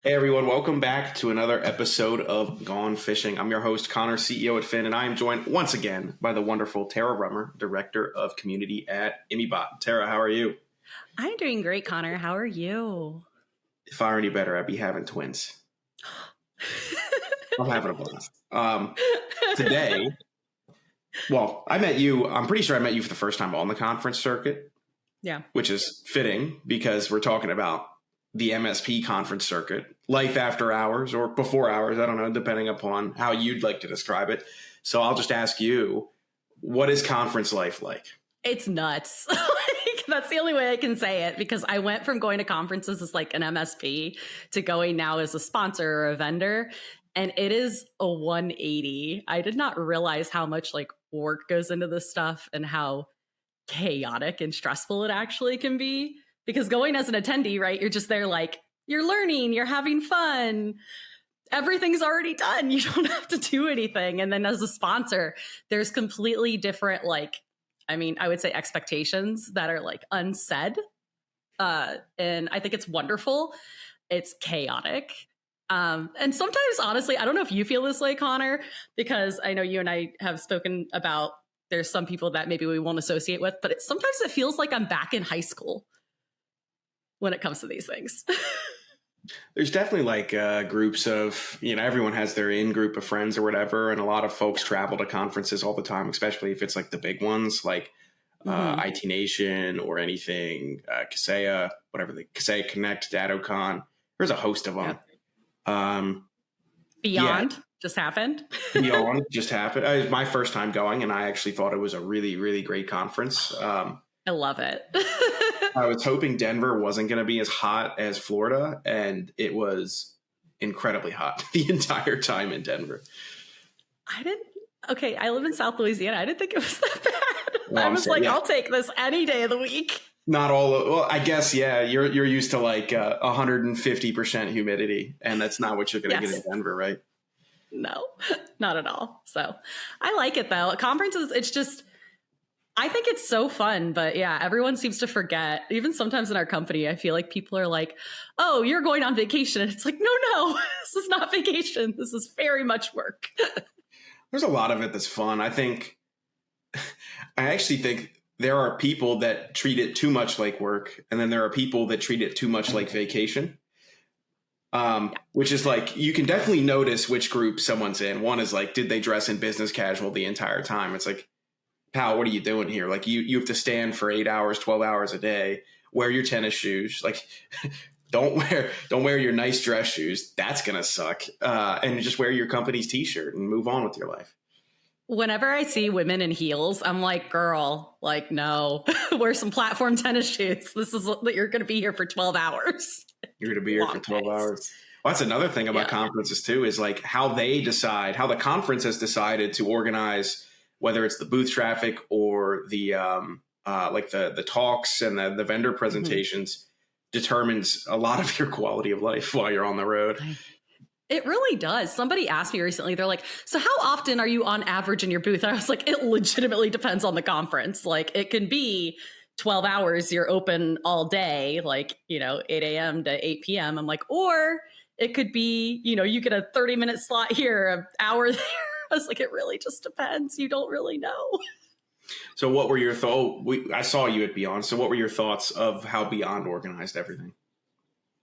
Hey everyone, welcome back to another episode of Gone Fishing. I'm your host, Connor, CEO at Phin, and I am joined once again by the wonderful Tara Rummer, Director of Community at ImmyBot. Tara, how are you? I'm doing great, Connor. How are you? If I were any better, I'd be having twins. I'm having a blast. Today, I met you, I'm pretty sure I met you for the first time on the conference circuit. Yeah. Which is fitting because we're talking about the MSP conference circuit, life after hours or before hours, I don't know, depending upon how you'd like to describe it. So I'll just ask you, what is conference life like? It's nuts. That's the only way I can say it, because I went from going to conferences as like an MSP to going now as a sponsor or a vendor. And it is a 180. I did not realize how much like work goes into this stuff and how chaotic and stressful it actually can be. Because going as an attendee, right, you're just there like, you're learning, you're having fun, everything's already done. You don't have to do anything. And then as a sponsor, there's completely different, like, I would say expectations that are like unsaid. And I think it's wonderful. It's chaotic. And sometimes, honestly, I don't know if you feel this way, Connor, because I know you and I have spoken about there's some people that maybe we won't associate with, but sometimes it feels like I'm back in high school when it comes to these things. There's definitely like groups of, everyone has their in-group of friends or whatever. And a lot of folks travel to conferences all the time, especially if it's like the big ones like IT Nation or anything, Kaseya, whatever, the Kaseya Connect, DattoCon. There's a host of them. Beyond just happened. Beyond just happened. It was my first time going, and I actually thought it was a really, really great conference. I love it. I was hoping Denver wasn't going to be as hot as Florida, and it was incredibly hot the entire time in Denver. I live in South Louisiana. I didn't think it was that bad. Well, I was like, I'll take this any day of the week. Not all. I guess, yeah, you're used to like 150% humidity, and that's not what you're going to get in Denver, right? No, not at all. So I like it though. Conferences, I think it's so fun, but yeah, everyone seems to forget. Even sometimes in our company, I feel like people are like, oh, you're going on vacation. And it's like, no, this is not vacation. This is very much work. There's a lot of it that's fun. I actually think there are people that treat it too much like work. And then there are people that treat it too much like vacation. Which is like, you can definitely notice which group someone's in. One is like, did they dress in business casual the entire time? It's like, pal, what are you doing here? Like you have to stand for 8 hours, 12 hours a day, wear your tennis shoes. Like don't wear your nice dress shoes. That's going to suck. And just wear your company's t-shirt and move on with your life. Whenever I see women in heels, I'm like, girl, like, no, wear some platform tennis shoes. You're going to be here for 12 hours. You're going to be here for 12 hours. Well, that's another thing about conferences too, is like how the conference has decided to organize, whether it's the booth traffic or the the talks and the vendor presentations, determines a lot of your quality of life while you're on the road. It really does. Somebody asked me recently, they're like, so how often are you on average in your booth? And I was like, it legitimately depends on the conference. Like it can be 12 hours, you're open all day, like, 8 a.m. to 8 p.m. I'm like, or it could be, you get a 30-minute slot here, an hour there. I was like, it really just depends. You don't really know. So what were your thoughts? I saw you at Beyond. So what were your thoughts of how Beyond organized everything?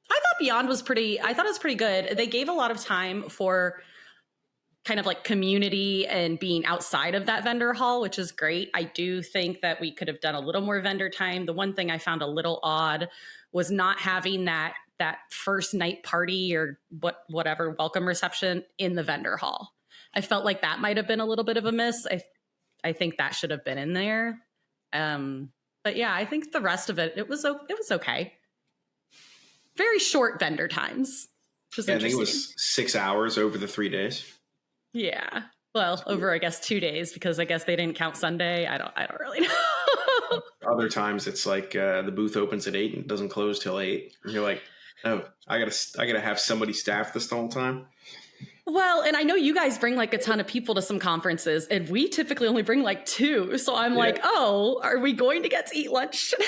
I thought Beyond was pretty good. They gave a lot of time for kind of like community and being outside of that vendor hall, which is great. I do think that we could have done a little more vendor time. The one thing I found a little odd was not having that first night party or whatever welcome reception in the vendor hall. I felt like that might have been a little bit of a miss. I think that should have been in there. But yeah, I think the rest of it was okay. Very short vendor times. I think it was 6 hours over the 3 days. Yeah. Well, over, I guess, 2 days, because I guess they didn't count Sunday. I don't really know. Other times it's like the booth opens at 8 and it doesn't close till 8. And you're like, oh, I gotta have somebody staff this the whole time. Well, and I know you guys bring like a ton of people to some conferences, and we typically only bring like 2. So I'm like, oh, are we going to get to eat lunch today?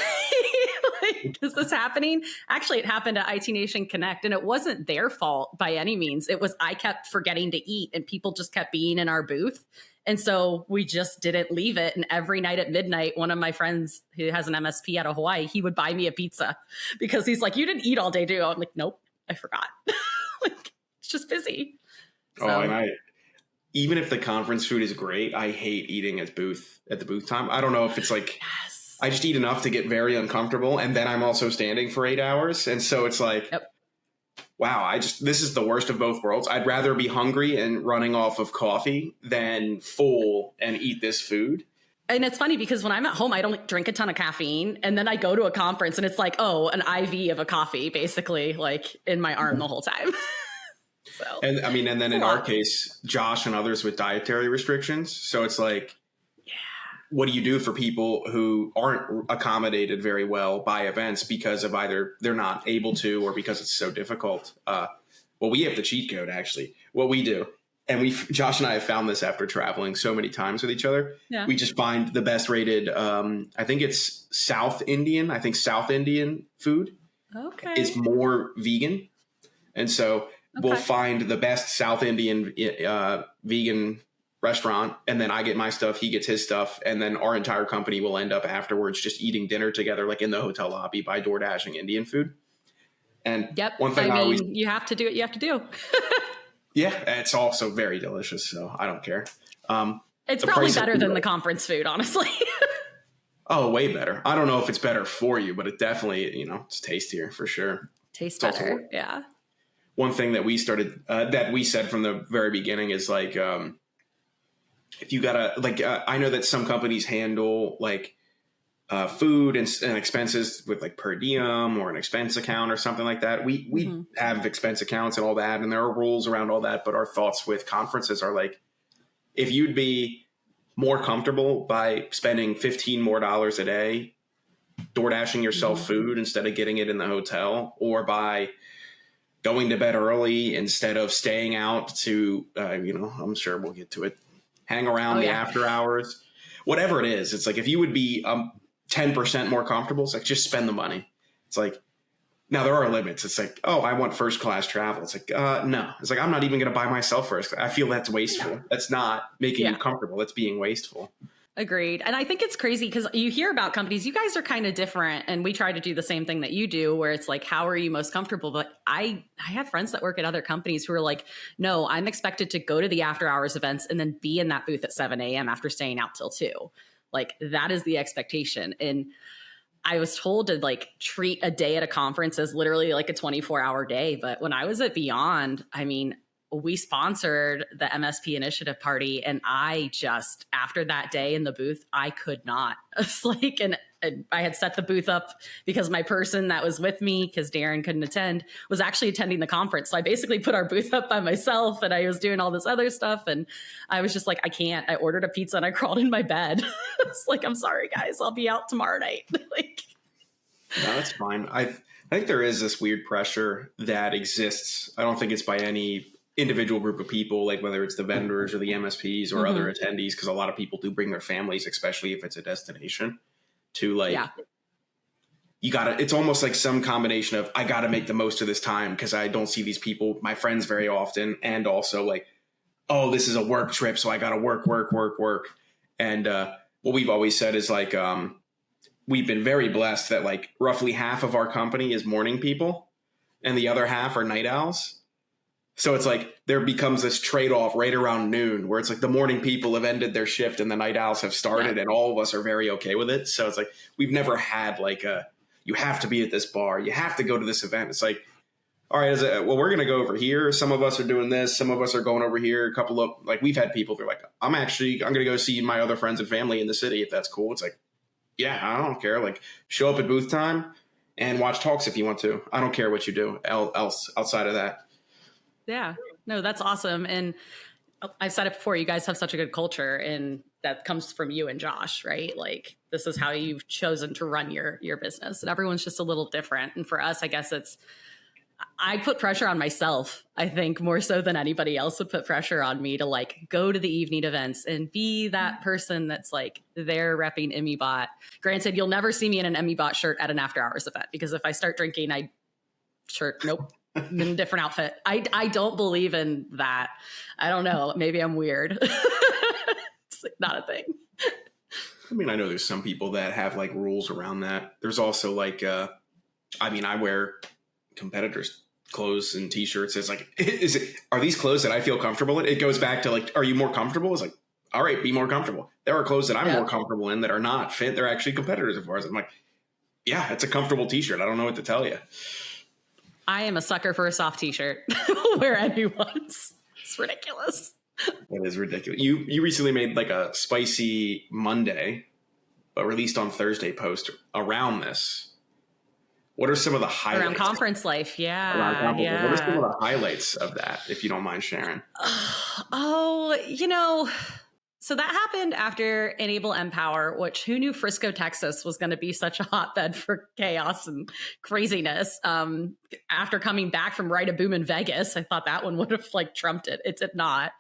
Like, is this happening? Actually, it happened at IT Nation Connect, and it wasn't their fault by any means. It was I kept forgetting to eat, and people just kept being in our booth. And so we just didn't leave it. And every night at midnight, one of my friends who has an MSP out of Hawaii, he would buy me a pizza because he's like, you didn't eat all day, do you? I'm like, nope, I forgot. Like, it's just busy. So. Oh, and even if the conference food is great, I hate eating at the booth time. I don't know if it's like, yes. I just eat enough to get very uncomfortable. And then I'm also standing for 8 hours. And so it's like, yep. Wow, this is the worst of both worlds. I'd rather be hungry and running off of coffee than full and eat this food. And it's funny because when I'm at home, I don't drink a ton of caffeine. And then I go to a conference and it's like, oh, an IV of a coffee, basically, like in my arm the whole time. So, and I mean, and then in our case, Josh and others with dietary restrictions. So it's like, what do you do for people who aren't accommodated very well by events because of either they're not able to or because it's so difficult? Well, we have the cheat code, actually. What we do, and Josh and I have found this after traveling so many times with each other. Yeah. We just find the best rated, I think it's South Indian. I think South Indian food is more vegan. And so we'll find the best South Indian vegan restaurant, and then I get my stuff, he gets his stuff, and then our entire company will end up afterwards just eating dinner together, like in the hotel lobby by DoorDashing Indian food. And one thing you have to do what you have to do. Yeah, it's also very delicious, so I don't care. It's probably better than the conference food, honestly. Oh, way better. I don't know if it's better for you, but it definitely, it's tastier for sure. Tastes better, yeah. One thing that we started, that we said from the very beginning is like, if you gotta I know that some companies handle like food and expenses with like per diem or an expense account or something like that. We have expense accounts and all that, and there are rules around all that. But our thoughts with conferences are like, if you'd be more comfortable by spending $15 more a day, DoorDashing yourself food instead of getting it in the hotel, or by going to bed early instead of staying out to, I'm sure we'll get to it, hang around after hours, whatever it is. It's like, if you would be 10% more comfortable, it's like, just spend the money. It's like, now there are limits. It's like, oh, I want first class travel. It's like, no. It's like, I'm not even going to buy myself first. I feel that's wasteful. Yeah. That's not making you comfortable. That's being wasteful. Agreed. And I think it's crazy because you hear about companies, you guys are kind of different, and we try to do the same thing that you do, where it's like, how are you most comfortable? But I have friends that work at other companies who are like, no, I'm expected to go to the after hours events and then be in that booth at 7 a.m. after staying out till 2. Like, that is the expectation. And I was told to like treat a day at a conference as literally like a 24-hour day. But when I was at Beyond, I mean, we sponsored the MSP initiative party, and I just, after that day in the booth, I could not. It's like, and I had set the booth up because my person that was with me, because Darren couldn't attend, was actually attending the conference. So I basically put our booth up by myself, and I was doing all this other stuff. And I was just like, I can't. I ordered a pizza and I crawled in my bed. It's like, I'm sorry, guys, I'll be out tomorrow night. Like, no, that's fine. I think there is this weird pressure that exists. I don't think it's by any individual group of people, like whether it's the vendors or the MSPs or other attendees, because a lot of people do bring their families, especially if it's a destination, to like, you gotta, it's almost like some combination of, I gotta make the most of this time because I don't see these people, my friends, very often, and also like, oh, this is a work trip, so I gotta work. And what we've always said is like, we've been very blessed that like roughly half of our company is morning people and the other half are night owls. So it's like there becomes this trade-off right around noon where it's like the morning people have ended their shift and the night owls have started, and all of us are very okay with it. So it's like we've never had like you have to be at this bar, you have to go to this event. It's like, all right, well, we're going to go over here. Some of us are doing this. Some of us are going over here. A couple of, like, we've had people, they're like, I'm going to go see my other friends and family in the city if that's cool. It's like, yeah, I don't care. Like, show up at booth time and watch talks if you want to. I don't care what you do else outside of that. Yeah, no, that's awesome. And I've said it before, you guys have such a good culture, and that comes from you and Josh, right? Like, this is how you've chosen to run your business, and everyone's just a little different. And for us, I guess it's, I put pressure on myself, I think, more so than anybody else would put pressure on me to like go to the evening events and be that person that's like there repping ImmyBot. Granted, you'll never see me in an ImmyBot shirt at an after hours event, because if I start drinking, nope, in a different outfit. I don't believe in that. I don't know. Maybe I'm weird. It's like not a thing. I mean, I know there's some people that have like rules around that. There's also like, I wear competitors' clothes and t-shirts. It's like, are these clothes that I feel comfortable in? It goes back to like, are you more comfortable? It's like, all right, be more comfortable. There are clothes that I'm more comfortable in that are not fit. They're actually competitors of ours. I'm like, yeah, it's a comfortable t-shirt. I don't know what to tell you. I am a sucker for a soft t-shirt. Wear anyone's. It's ridiculous. That is ridiculous. You recently made like a spicy Monday, but released on Thursday post around this. What are some of the highlights? Around conference life, yeah. Yeah. What are some of the highlights of that, if you don't mind sharing? So that happened after Enable Empower, which who knew Frisco, Texas was going to be such a hotbed for chaos and craziness. After coming back from Write a Boom in Vegas, I thought that one would have like trumped it. It did not.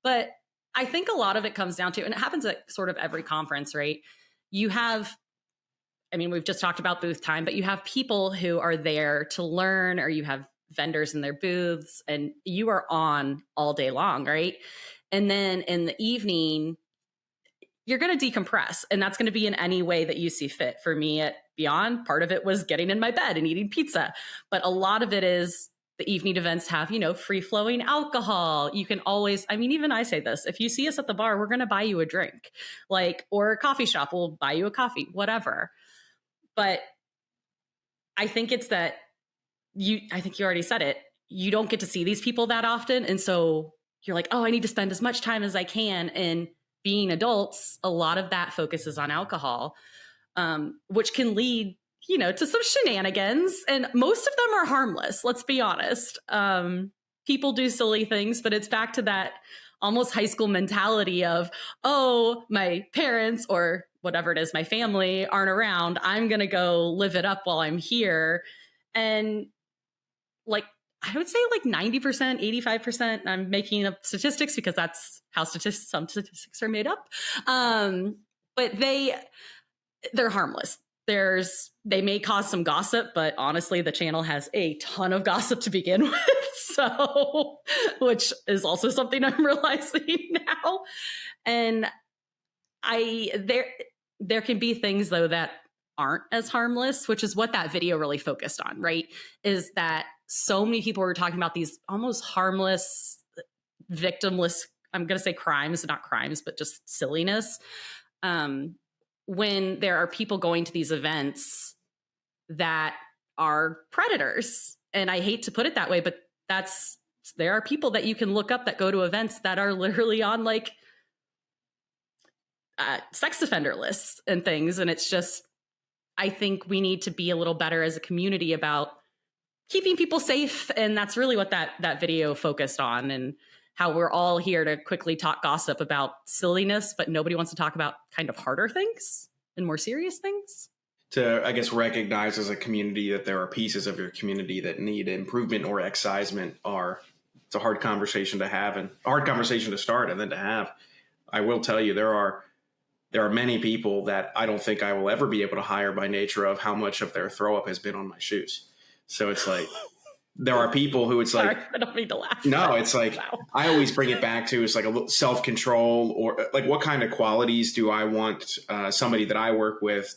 But I think a lot of it comes down to, and it happens at sort of every conference, right? You have, we've just talked about booth time, but you have people who are there to learn, or you have vendors in their booths, and you are on all day long, right? And then in the evening, you're going to decompress, and that's going to be in any way that you see fit. For me at Beyond, part of it was getting in my bed and eating pizza, but a lot of it is the evening events have, free flowing alcohol. You can always, even I say this, if you see us at the bar, we're going to buy you a drink, or a coffee shop, we'll buy you a coffee, whatever. But I think it's that I think you already said it. You don't get to see these people that often. And so you're like, oh, I need to spend as much time as I can. And being adults, a lot of that focuses on alcohol, which can lead, to some shenanigans. And most of them are harmless. Let's be honest. People do silly things, but it's back to that almost high school mentality of, oh, my parents or whatever it is, my family aren't around. I'm going to go live it up while I'm here. And like, I would say like 90%, 85%. I'm making up statistics because that's how some statistics are made up. But they're harmless. They may cause some gossip, but honestly, the channel has a ton of gossip to begin with. So, which is also something I'm realizing now. And there can be things though that aren't as harmless, which is what that video really focused on, right? Is that so many people were talking about these almost harmless, victimless, I'm going to say crimes, not crimes, but just silliness. When there are people going to these events that are predators. And I hate to put it that way, but there are people that you can look up that go to events that are literally on like sex offender lists and things. And it's just, I think we need to be a little better as a community about keeping people safe. And that's really what that video focused on, and how we're all here to quickly talk gossip about silliness, but nobody wants to talk about kind of harder things and more serious things. To, I guess, recognize as a community that there are pieces of your community that need improvement or excisement it's a hard conversation to have, and a hard conversation to start and then to have. I will tell you, there are many people that I don't think I will ever be able to hire by nature of how much of their throw up has been on my shoes. So it's like, there are people who it's like, I don't mean to laugh. No, it's like, I always bring it back to, it's like a little self-control, or like, what kind of qualities do I want somebody that I work with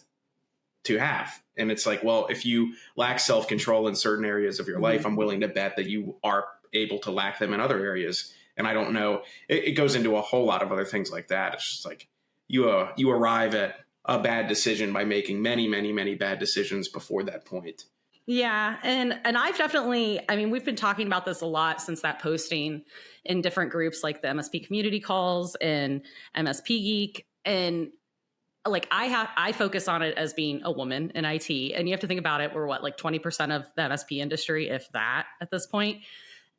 to have? And it's like, well, if you lack self-control in certain areas of your life, I'm willing to bet that you are able to lack them in other areas. And I don't know, it goes into a whole lot of other things like that. It's just like, you arrive at a bad decision by making many, many, many bad decisions before that point. Yeah. And I've definitely, we've been talking about this a lot since that posting in different groups like the MSP community calls and MSP Geek. And like, I focus on it as being a woman in IT. And you have to think about it. We're like 20% of the MSP industry, if that, at this point.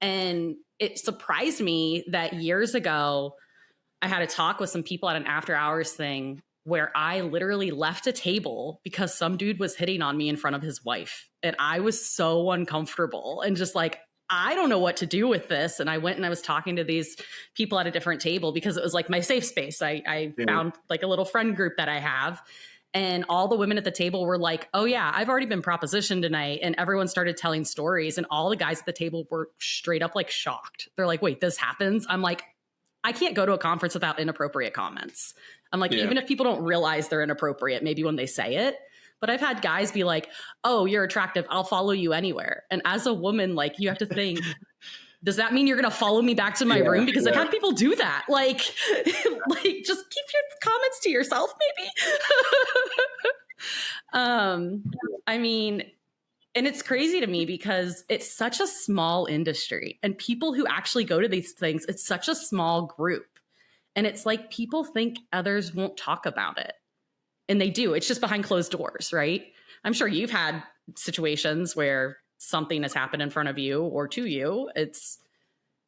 And it surprised me that years ago, I had a talk with some people at an after hours thing where I literally left a table because some dude was hitting on me in front of his wife. And I was so uncomfortable and just like, I don't know what to do with this. And I went and I was talking to these people at a different table because it was like my safe space. I found like a little friend group that I have. And all the women at the table were like, oh yeah, I've already been propositioned tonight. And everyone started telling stories. And all the guys at the table were straight up like shocked. They're like, wait, this happens? I'm like, I can't go to a conference without inappropriate comments. I'm like, even if people don't realize they're inappropriate, maybe when they say it. But I've had guys be like, oh, you're attractive, I'll follow you anywhere. And as a woman, like, you have to think, does that mean you're going to follow me back to my room? Because I've had people do that. Like, like, just keep your comments to yourself, maybe. I mean, and it's crazy to me because it's such a small industry, and people who actually go to these things, it's such a small group. And it's like people think others won't talk about it. And they do. It's just behind closed doors, right? I'm sure you've had situations where something has happened in front of you or to you. It's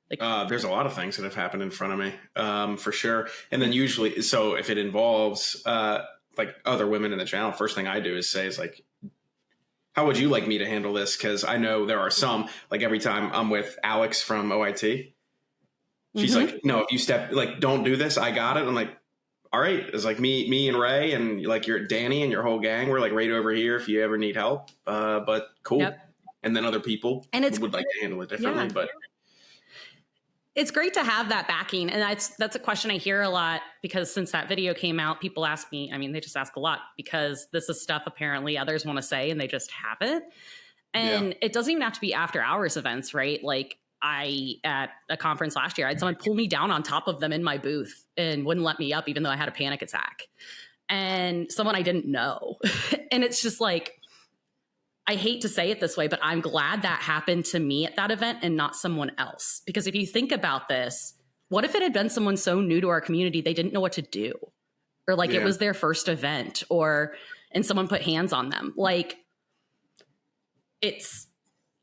like there's a lot of things that have happened in front of me, for sure. And then usually, so if it involves like other women in the channel, first thing I do is say is like, how would you like me to handle this? Because I know there are some, like every time I'm with Alex from OIT, she's like, no, if you step, like, don't do this. I got it. I'm like, all right. It's like me and Ray and like your Danny and your whole gang. We're like right over here if you ever need help. But cool. Yep. And then other people would like to handle it differently. But it's great to have that backing. And that's a question I hear a lot, because since that video came out, people ask me, I mean, they just ask a lot because this is stuff apparently others want to say and they just haven't. And it doesn't even have to be after hours events, right? Like, at a conference last year, I had someone pull me down on top of them in my booth and wouldn't let me up, even though I had a panic attack, and someone I didn't know. And it's just like, I hate to say it this way, but I'm glad that happened to me at that event and not someone else. Because if you think about this, what if it had been someone so new to our community, they didn't know what to do, or like it was their first event, and someone put hands on them? Like,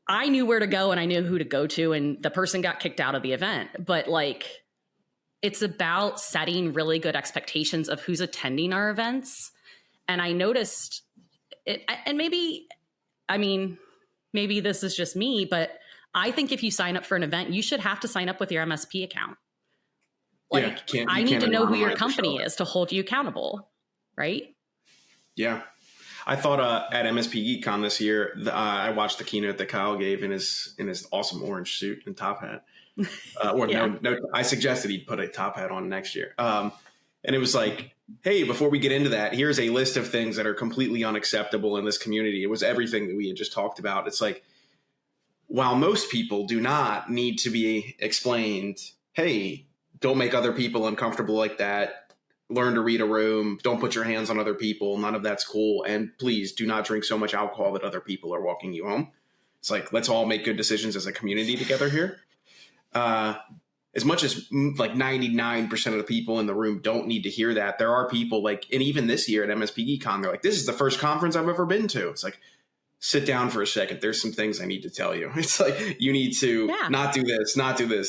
I knew where to go and I knew who to go to, and the person got kicked out of the event. But like, it's about setting really good expectations of who's attending our events. And I noticed it, and maybe this is just me, but I think if you sign up for an event, you should have to sign up with your MSP account. Like, I need to know who your company is to hold you accountable, right? Yeah. I thought at MSP Con this year, I watched the keynote that Kyle gave in his awesome orange suit and top hat. No, I suggested he put a top hat on next year. And it was like, hey, before we get into that, here's a list of things that are completely unacceptable in this community. It was everything that we had just talked about. It's like, while most people do not need to be explained, hey, don't make other people uncomfortable like that. Learn to read a room. Don't put your hands on other people. None of that's cool. And please do not drink so much alcohol that other people are walking you home. It's like, let's all make good decisions as a community together here. As much as like 99% of the people in the room don't need to hear that, there are people like, and even this year at MSP Con, they're like, this is the first conference I've ever been to. It's like, sit down for a second. There's some things I need to tell you. It's like, you need to not do this,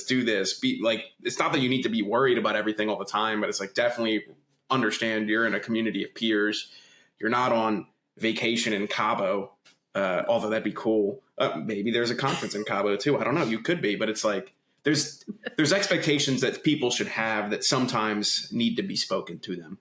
do this. Be like, it's not that you need to be worried about everything all the time, but it's like, definitely understand you're in a community of peers. You're not on vacation in Cabo, although that'd be cool. Maybe there's a conference in Cabo too. I don't know. You could be, but it's like, there's expectations that people should have that sometimes need to be spoken to them.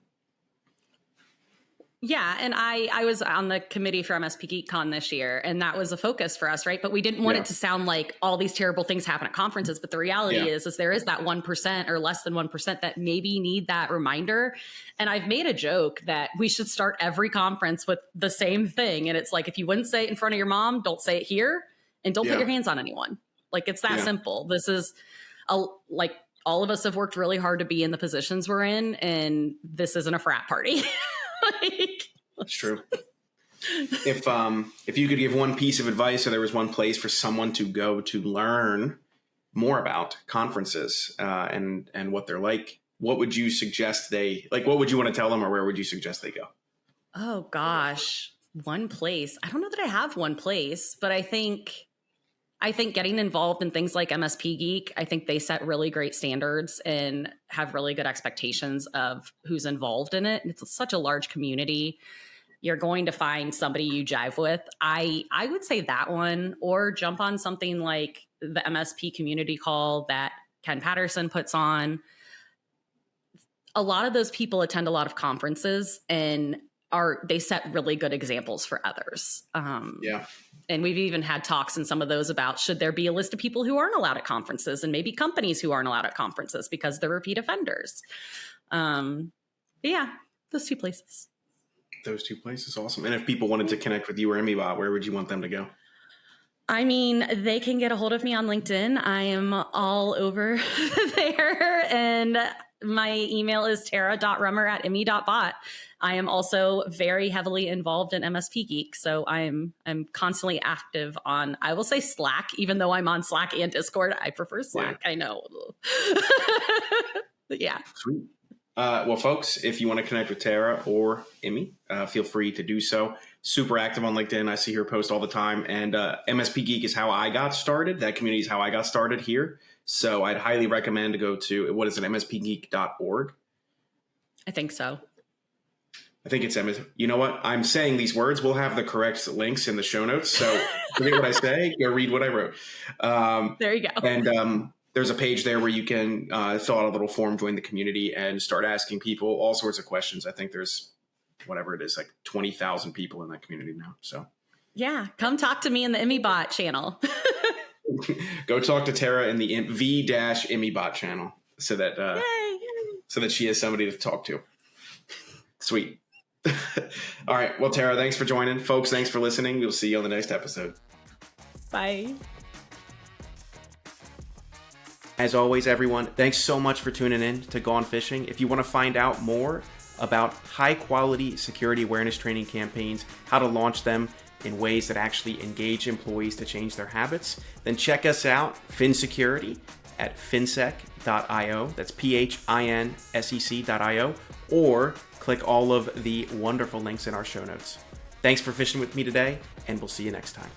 Yeah. And I was on the committee for MSP Con this year, and that was a focus for us, right? But we didn't want it to sound like all these terrible things happen at conferences. But the reality is there is that 1% or less than 1% that maybe need that reminder. And I've made a joke that we should start every conference with the same thing. And it's like, if you wouldn't say it in front of your mom, don't say it here, and don't put your hands on anyone. Like, it's that simple. This is like, all of us have worked really hard to be in the positions we're in, and this isn't a frat party. That's true. If you could give one piece of advice, or there was one place for someone to go to learn more about conferences and what they're like, what would you suggest what would you want to tell them, or where would you suggest they go? Oh gosh, one place. I don't know that I have one place, but I think I think getting involved in things like MSP Geek, I think they set really great standards and have really good expectations of who's involved in it. It's such a large community. You're going to find somebody you jive with. I would say that one, or jump on something like the MSP community call that Ken Patterson puts on. A lot of those people attend a lot of conferences and they set really good examples for others. And we've even had talks in some of those about, should there be a list of people who aren't allowed at conferences, and maybe companies who aren't allowed at conferences because they're repeat offenders. Yeah, those two places. Those two places, awesome. And if people wanted to connect with you or ImmyBot, where would you want them to go? I mean, they can get a hold of me on LinkedIn. I am all over there. And my email is tara.rummer@immy.bot. I am also very heavily involved in MSP Geek. So I'm constantly active on, I will say Slack, even though I'm on Slack and Discord. I prefer Slack. Yeah. I know. But yeah. Sweet. Well, folks, if you want to connect with Tara or Immy, feel free to do so. Super active on LinkedIn. I see her post all the time. And MSP Geek is how I got started. That community is how I got started here. So I'd highly recommend to go to, what is it, mspgeek.org? I think so. I think it's You know what? I'm saying these words. We'll have the correct links in the show notes. So forget what I say. Go read what I wrote. There you go. And there's a page there where you can fill out a little form, join the community, and start asking people all sorts of questions. I think there's, whatever it is, like 20,000 people in that community now. So yeah, come talk to me in the ImmyBot channel. Go talk to Tara in the V-ImmyBot channel so that she has somebody to talk to. Sweet. All right. Well, Tara, thanks for joining. Folks, thanks for listening. We'll see you on the next episode. Bye. As always, everyone, thanks so much for tuning in to Gone Fishing. If you want to find out more about high-quality security awareness training campaigns, how to launch them in ways that actually engage employees to change their habits, then check us out, Phin Security, at phinsec.io. That's phinsec.io. Or click all of the wonderful links in our show notes. Thanks for fishing with me today, and we'll see you next time.